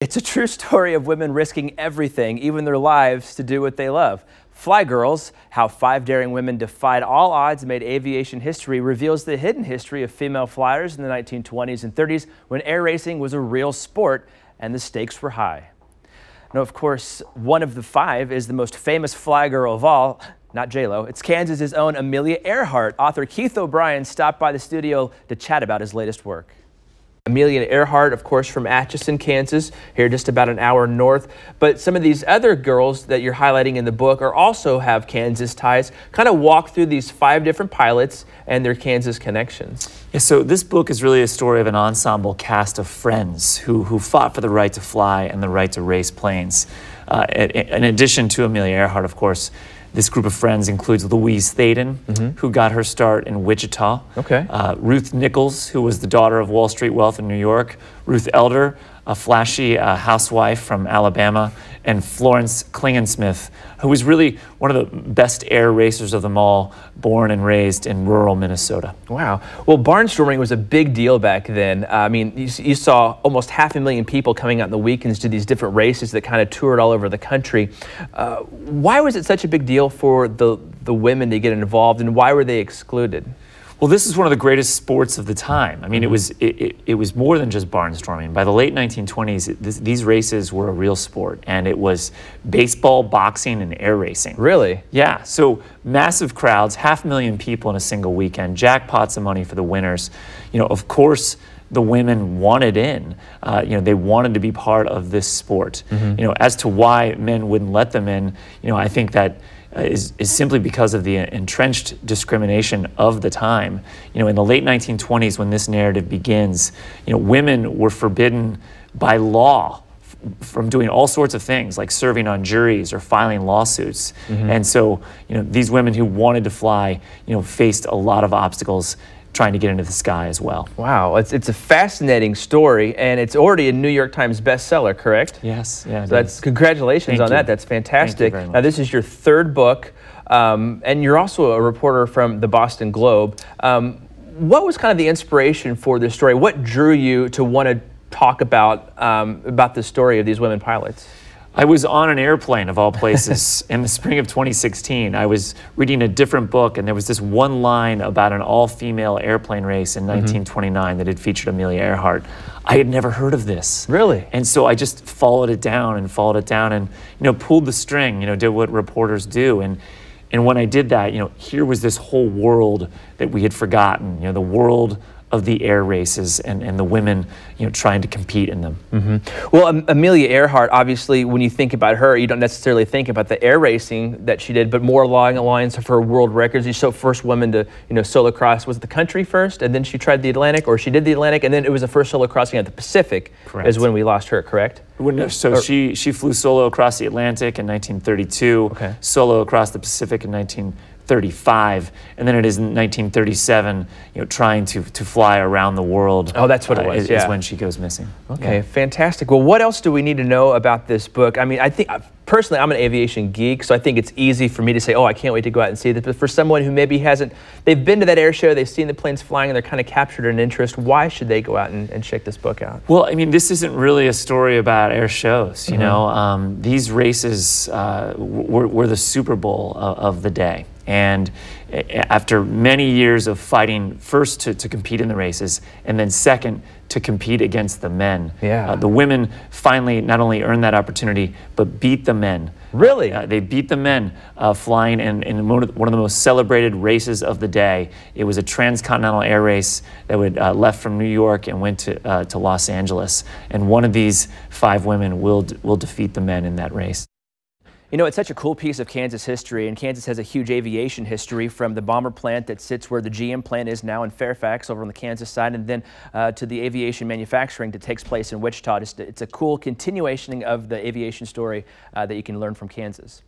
It's a true story of women risking everything, even their lives, to do what they love. Fly Girls, how 5 daring women defied all odds and made aviation history, reveals the hidden history of female flyers in the 1920s and 30s when air racing was a real sport and the stakes were high. Now, of course, one of the 5 is the most famous fly girl of all, not J-Lo. It's Kansas's own Amelia Earhart. Author Keith O'Brien stopped by the studio to chat about his latest work. Amelia Earhart, of course, from Atchison, Kansas, here just about an hour north. But some of these other girls that you're highlighting in the book also have Kansas ties. Kind of walk through these 5 different pilots and their Kansas connections. Yeah, so this book is really a story of an ensemble cast of friends who fought for the right to fly and the right to race planes. In addition to Amelia Earhart, of course, this group of friends includes Louise Thaden, who got her start in Wichita. Okay. Ruth Nichols, who was the daughter of Wall Street wealth in New York. Ruth Elder, a flashy housewife from Alabama. And Florence Klingensmith, who was really one of the best air racers of them all, born and raised in rural Minnesota. Wow. Well, barnstorming was a big deal back then. I mean, you saw almost 500,000 people coming out on the weekends to these different races that kind of toured all over the country. Why was it such a big deal for the women to get involved, and why were they excluded? Well, this is one of the greatest sports of the time. I mean, it was more than just barnstorming. By the late 1920s, these races were a real sport, and it was baseball, boxing, and air racing. Really? Yeah. So massive crowds, 500,000 people in a single weekend, jackpots of money for the winners. You know, of course, the women wanted in. You know, they wanted to be part of this sport. You know, as to why men wouldn't let them in, you know, I think that is simply because of the entrenched discrimination of the time. You know, in the late 1920s, when this narrative begins, you know, women were forbidden by law from doing all sorts of things like serving on juries or filing lawsuits. And so, you know, these women who wanted to fly, you know, faced a lot of obstacles trying to get into the sky as well. Wow, it's a fascinating story, and it's already a New York Times bestseller, correct? Yes, yeah. So that's congratulations on that. That's fantastic. Now, this is your 3rd book, and you're also a reporter from the Boston Globe. What was kind of the inspiration for this story? What drew you to want to talk about the story of these women pilots? I was on an airplane, of all places, in the spring of 2016. I was reading a different book, and there was this one line about an all-female airplane race in 1929 that had featured Amelia Earhart. I had never heard of this. Really? And so I just followed it down and you know, pulled the string, you know, did what reporters do. And when I did that, you know, here was this whole world that we had forgotten, you know, the world of the air races and the women, you know, trying to compete in them. Well, Amelia Earhart, obviously, when you think about her, you don't necessarily think about the air racing that she did, but more along the lines of her world records. She's the first woman to, you know, solo cross. Was it the country first, and then she tried the Atlantic, or she did the Atlantic, and then it was the first solo crossing at the Pacific? Correct. Is when we lost her, correct? So she flew solo across the Atlantic in 1932, solo across the Pacific in 1935, and then it is in 1937, you know, trying to fly around the world. Oh, that's what it was, is when she goes missing. Okay, fantastic. Well, what else do we need to know about this book? I mean, I think, personally, I'm an aviation geek, so I think it's easy for me to say, oh, I can't wait to go out and see this. But for someone who maybe hasn't, they've been to that air show, they've seen the planes flying, and they're kind of captured an interest, why should they go out and check this book out? Well, I mean, this isn't really a story about air shows, you know. These races were the Super Bowl of the day. And after many years of fighting, first to compete in the races, and then second, to compete against the men. The women finally not only earned that opportunity, but beat the men. Really? They beat the men flying in one of the most celebrated races of the day. It was a transcontinental air race that left from New York and went to Los Angeles. And one of these 5 women will defeat the men in that race. You know, it's such a cool piece of Kansas history, and Kansas has a huge aviation history, from the bomber plant that sits where the GM plant is now in Fairfax over on the Kansas side, and then to the aviation manufacturing that takes place in Wichita. It's a cool continuation of the aviation story that you can learn from Kansas.